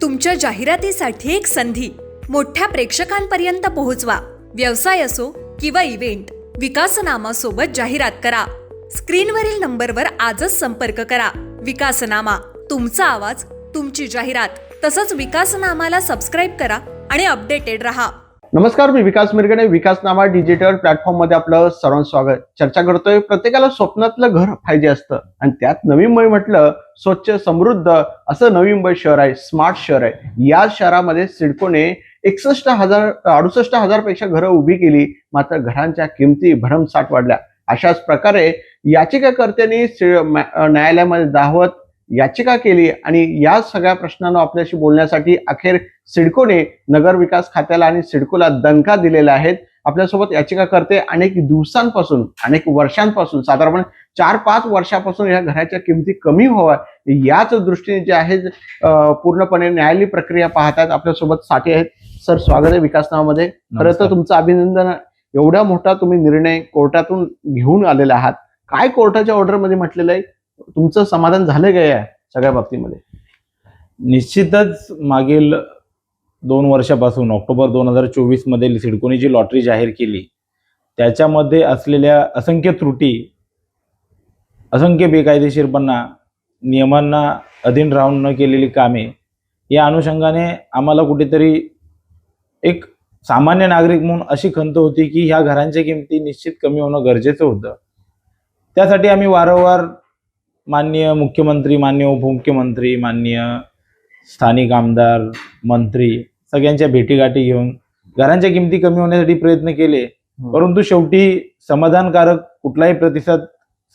तुमच्या जाहिरातीसाठी एक संधी मोठ्या प्रेक्षकांपर्यंत पोहोचवा. व्यवसाय असो किंवा इव्हेंट, विकासनामा सोबत जाहिरात करा. स्क्रीनवरील नंबरवर आजच संपर्क करा. विकासनामा, तुमचा आवाज, तुमची जाहिरात. तसंच विकासनामाला सबस्क्राईब करा आणि अपडेटेड रहा. नमस्कार, मी विकास मिरगणे. विकासनामा डिजिटल प्लॅटफॉर्म मध्ये आपलं सर्वांचं स्वागत. चर्चा करतोय, प्रत्येकाला स्वप्नातलं घर पाहिजे असतं आणि त्यात नवी मुंबई म्हटलं स्वच्छ समृद्ध असं नवी मुंबई शहर आहे, स्मार्ट शहर आहे. या शहरामध्ये सिडकोने 68,000 पेक्षा घरं उभी केली, मात्र घरांच्या किमती भरमसाठ वाढल्या. अशाच प्रकारे याचिकाकर्त्यांनी न्यायालयामध्ये धावत याचिका केली आणि या सगळ्या प्रश्नांना आपल्याशी बोलण्यासाठी अखेर सिडकोने नगर विकास खात्याला आणि सिडकोला दणका दिलेला आहे. आपल्यासोबत याचिकाकर्ते अनेक दिवसांपासून, अनेक वर्षांपासून, साधारणपणे 4-5 वर्षापासून या घराच्या किमती कमी व्हाव्या याच दृष्टीने जे आहे पूर्णपणे न्यायालयीन प्रक्रिया पाहतात. आपल्यासोबत साठी आहेत. सर, स्वागत आहे विकासनामामध्ये. खरं तर तुमचं अभिनंदन. एवढा मोठा तुम्ही निर्णय कोर्टातून घेऊन आलेला आहात. काय कोर्टाच्या ऑर्डरमध्ये म्हटलेलं आहे? तुमचं समाधान झालं का या सगळ्या बाबतीमध्ये? निश्चितच मागील 2 वर्षापासून ऑक्टोबर 2024 मध्ये सिडकोने जी लॉटरी जाहीर केली त्याच्यामध्ये असलेल्या असंख्य त्रुटी, असंख्य बेकायदेशीरपणा, नियमांना अधीन राहून न केलेली कामे या अनुषंगाने आम्हाला कुठेतरी एक सामान्य नागरिक म्हणून अशी खंत होती की ह्या घरांच्या किमती निश्चित कमी होणं गरजेचं होतं. त्यासाठी आम्ही वारंवार माननीय मुख्यमंत्री, माननीय उपमुख्यमंत्री, माननीय स्थानिक आमदार, मंत्री सगळ्यांच्या भेटीगाठी घेऊन घरांच्या किमती कमी होण्यासाठी प्रयत्न केले. परंतु शेवटी समाधानकारक कुठलाही प्रतिसाद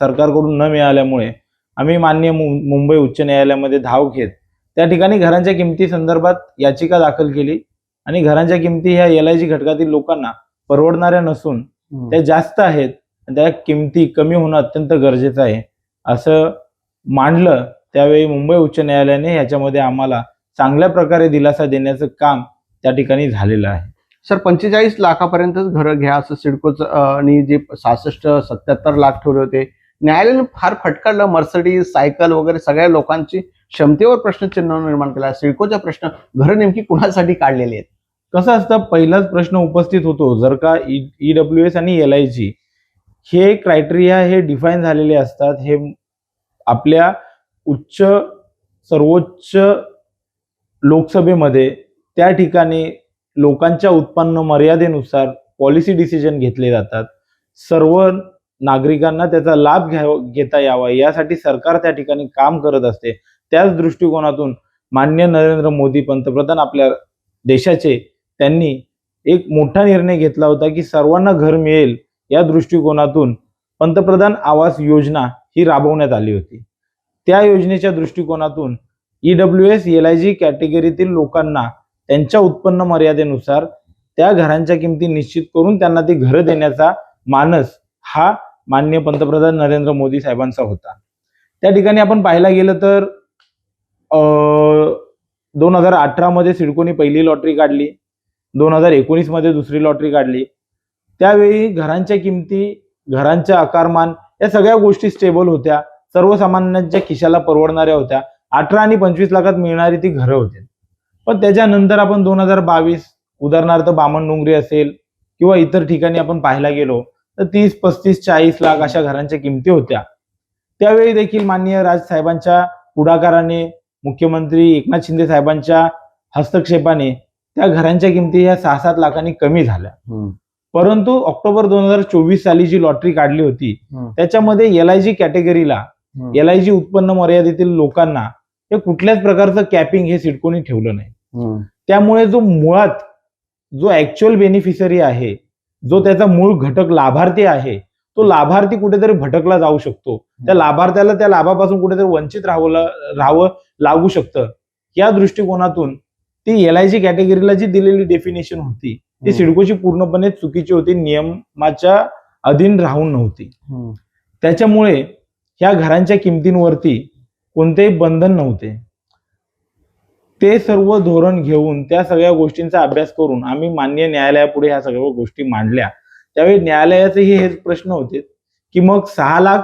सरकारकडून न मिळाल्यामुळे आम्ही माननीय मुंबई उच्च न्यायालयामध्ये धाव घेत त्या ठिकाणी घरांच्या किमती संदर्भात याचिका दाखल केली आणि घरांच्या किमती ह्या LIG घटकातील लोकांना परवडणाऱ्या नसून त्या जास्त आहेत, त्या किमती कमी होणं अत्यंत गरजेचं आहे असं मांडलं. त्यावेळी मुंबई उच्च न्यायालयाने ह्याच्यामध्ये आम्हाला चांगल्या प्रकारे दिलासा देण्याचं काम त्या ठिकाणी झालेलं आहे. सर, 45 लाखापर्यंतच घरं घ्या असं सिडकोचं आणि जे 66-77 लाख ठेवले होते, न्यायालयाने फार फटकारलं. मर्सिडीज, सायकल वगैरे सगळ्या लोकांची क्षमतेवर प्रश्नचिन्ह निर्माण केला. सिडकोचा प्रश्न, घरं नेमकी कुणासाठी काढलेली आहेत? कसं असतं, पहिलाच प्रश्न उपस्थित होतो, जर का EWS आणि LIG हे क्रायटेरिया हे डिफाईन झालेले असतात. हे आपल्या सर्वोच्च लोकसभेमध्ये त्या ठिकाणी लोकांच्या उत्पन्न मर्यादेनुसार पॉलिसी डिसिजन घेतले जातात. सर्व नागरिकांना त्याचा लाभ घेता यावा यासाठी सरकार त्या ठिकाणी काम करत असते. त्याच दृष्टिकोनातून माननीय नरेंद्र मोदी पंतप्रधान आपल्या देशाचे, त्यांनी एक मोठा निर्णय घेतला होता की सर्वांना घर मिळेल या दृष्टिकोनातून पंतप्रधान आवास योजना ही राबवण्यात आली होती. त्या योजनेच्या दृष्टिकोनातून EWS LIG कॅटेगरीतील लोकांना त्यांच्या उत्पन्न मर्यादेनुसार त्या घरांच्या किमती निश्चित करून त्यांना ती घरं देण्याचा मानस हा माननीय पंतप्रधान नरेंद्र मोदी साहेबांचा होता. त्या ठिकाणी आपण पाहायला गेलं तर 2018 मध्ये सिडकोने पहिली लॉटरी काढली, 2019 मध्ये दुसरी लॉटरी काढली. त्यावेळी घरांच्या किमती, घरांचे आकारमान या सगळ्या गोष्टी स्टेबल होत्या, सर्वसामान्यांच्या खिशाला परवडणाऱ्या होत्या. 18 आणि 25 लाखात मिळणारी ती घरं होती. पण त्याच्यानंतर आपण 2022 उदाहरणार्थ बामणडोंगरी असेल किंवा इतर ठिकाणी आपण पाहायला गेलो तर 30, 35, 40 लाख अशा घरांच्या किमती होत्या. त्यावेळी देखील माननीय राज साहेबांच्या पुढाकाराने, मुख्यमंत्री एकनाथ शिंदे साहेबांच्या हस्तक्षेपाने त्या घरांच्या किमती ह्या 6-7 लाखांनी कमी झाल्या. परंतु ऑक्टोबर 2024 साली जी लॉटरी काढली होती त्याच्यामध्ये LIG कॅटेगरीला, LIG उत्पन्न मर्यादेतील लोकांना हे कुठल्याच प्रकारचं कॅपिंग हे सिडकोने ठेवलं नाही. त्यामुळे जो ऍक्च्युअल बेनिफिशरी आहे, जो त्याचा मूळ घटक लाभार्थी आहे, तो लाभार्थी कुठेतरी भटकला जाऊ शकतो. त्या लाभार्थ्याला त्या लाभापासून कुठेतरी वंचित राहावं लागू शकतं. या दृष्टिकोनातून ती LIG कॅटेगरीला जी दिलेली डेफिनेशन होती ती सिडकोची पूर्णपणे चुकीची होती, नियमाच्या अधीन राहून नव्हती. त्याच्यामुळे ह्या घरांच्या किमतींवरती कोणतेही बंधन नव्हते. ते सर्व धोरण घेऊन त्या सगळ्या गोष्टींचा अभ्यास करून आम्ही माननीय न्यायालयापुढे ह्या सगळ्या गोष्टी मांडल्या. त्यावेळी न्यायालयाचेही हेच प्रश्न होते की मग 6 लाख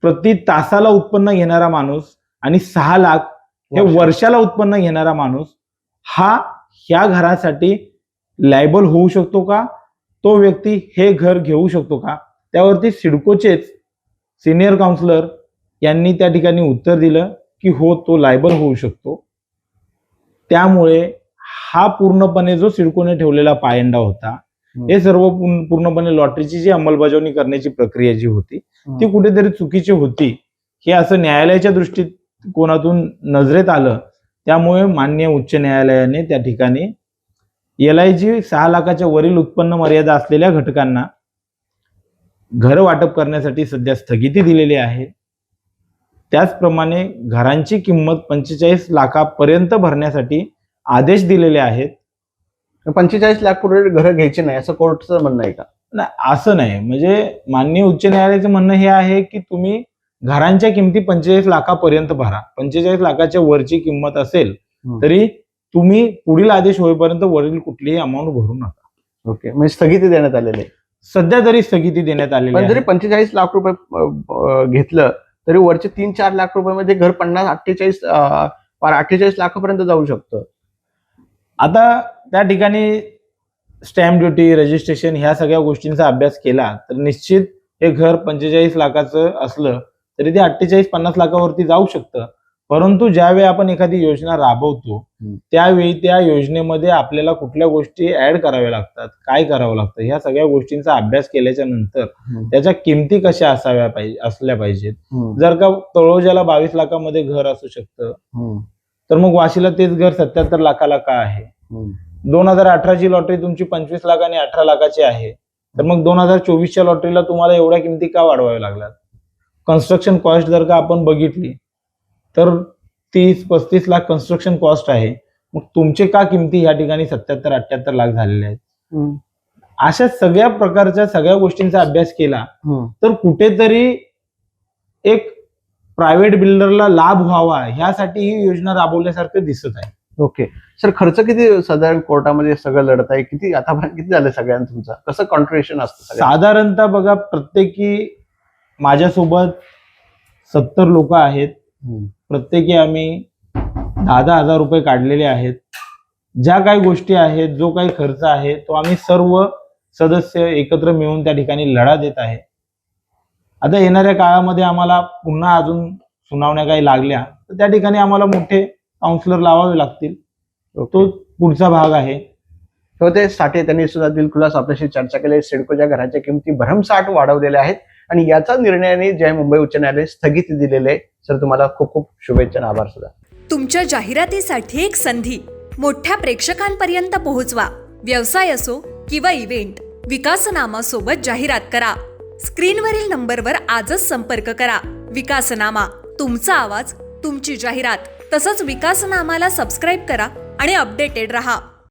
प्रति तासाला उत्पन्न घेणारा माणूस आणि 6 लाख हे वर्षाला उत्पन्न घेणारा माणूस हा ह्या घरासाठी लायबल होऊ शकतो का, तो व्यक्ती हे घर घेऊ शकतो का, त्यावरती सिडकोचेच सिनियर काउन्सिलर यांनी त्या ठिकाणी उत्तर दिलं की हो, तो लायबल होऊ शकतो. त्यामुळे हा पूर्णपणे जो सिडकोने ठेवलेला पायंडा होता, हे सर्व पूर्णपणे लॉटरीची जी अंमलबजावणी करण्याची प्रक्रिया जी होती ती कुठेतरी चुकीची होती, हे असं न्यायालयाच्या दृष्टिकोनातून नजरेत आलं. त्यामुळे माननीय उच्च न्यायालयाने त्या ठिकाणी LIG 6 लाखाच्या वरील उत्पन्न मर्यादा असलेल्या घटकांना घर वाटप करण्यासाठी सध्या स्थगिती दिलेली आहे. त्याचप्रमाणे घरांची किंमत 45 लाखापर्यंत भरण्यासाठी आदेश दिलेले आहेत. 45 लाख पूर्वी घरं घ्यायची नाही असं कोर्टचं म्हणणं आहे का? नाही, असं नाही. म्हणजे माननीय उच्च न्यायालयाचं म्हणणं हे आहे की तुम्ही घरांच्या किमती 45 लाखापर्यंत भरा. 45 लाखाच्या वरची किंमत असेल तरी तुम्ही पुढील आदेश होईपर्यंत वरील कुठलीही अमाऊंट भरू नका. ओके, म्हणजे स्थगिती देण्यात आलेली आहे. सध्या तरी स्थगिती देण्यात आलेली पण आहे. जरी 45 लाख रुपये घेतलं तरी वरचे 3-4 लाख रुपयामध्ये घर 48 लाखापर्यंत जाऊ शकतं. आता त्या ठिकाणी स्टॅम्प ड्युटी, रजिस्ट्रेशन ह्या सगळ्या गोष्टींचा अभ्यास केला तर निश्चित हे घर 45 लाखाचं असलं तरी ते 48-50 लाखावरती जाऊ शकतं. परंतु ज्यावेळी आपण एखादी योजना राबवतो त्यावेळी त्या योजनेमध्ये आपल्याला कुठल्या गोष्टी ऍड कराव्या लागतात, काय करावं लागतं, ह्या सगळ्या गोष्टींचा अभ्यास केल्याच्या नंतर त्याच्या किमती कशा असल्या पाहिजेत. जर का तळोजाला 22 लाखामध्ये घर असू शकतं तर मग वाशीला तेच घर 77 लाखाला का आहे? 2018ची लॉटरी तुमची 25 लाख आणि 18 लाखाची आहे तर मग 2024च्या लॉटरीला तुम्हाला एवढ्या किमती का वाढवाव्या लागल्यात? कन्स्ट्रक्शन कॉस्ट जर का आपण बघितली तर 30-35 लाख कन्स्ट्रक्शन कॉस्ट आहे. मग तुमचे का किमती या ठिकाणी 77-78 लाख झालेले आहेत? अशा सगळ्या प्रकारच्या सगळ्या गोष्टींचा अभ्यास केला तर कुठेतरी एक प्रायव्हेट बिल्डरला लाभ व्हावा ह्यासाठी ही योजना राबवल्यासारखं दिसत आहे. ओके सर, खर्च किती साधारण कोर्टामध्ये सगळं लढत आहे? किती आतापर्यंत किती झालं सगळ्यांना? तुमचं कसं कॉन्ट्रिब्युशन असतं? साधारणतः बघा, प्रत्येकी माझ्यासोबत 70 लोक आहेत. प्रत्येकी आम्ही 10,000 हजार रुपये काढलेले आहेत. ज्या काही गोष्टी आहेत, जो काही खर्च आहे तो आम्ही सर्व सदस्य एकत्र मिळून त्या ठिकाणी लढा देत आहे. आता येणाऱ्या काळामध्ये आम्हाला पुन्हा अजून सुनावण्या काही लागल्या तर त्या ठिकाणी आम्हाला मोठे काउन्सिलर लावावे लागतील. तो पुढचा भाग आहे. तो ते साठे त्यांनी सुद्धा दिलखुलास आपल्याशी चर्चा केली. सिडकोच्या घराच्या किमती भरमसाठ वाढवलेल्या आहेत आणि याचा निर्णयाने जय मुंबई उच्च न्यायालय स्थगिती दिलेले आहे. सर, तुम्हाला खूप खूप शुभेच्छा आणि आभार सुद्धा. तुमच्या जाहिरातीसाठी एक संधी मोठ्या प्रेक्षकांपर्यंत पोहोचवा. व्यवसाय असो किंवा इव्हेंट, विकासनामा सोबत जाहिरात करा. स्क्रीनवरील नंबरवर आजच संपर्क करा. विकासनामा, तुमचा आवाज, तुमची जाहिरात. तसंच विकासनामाला सबस्क्राईब करा आणि अपडेटेड रहा.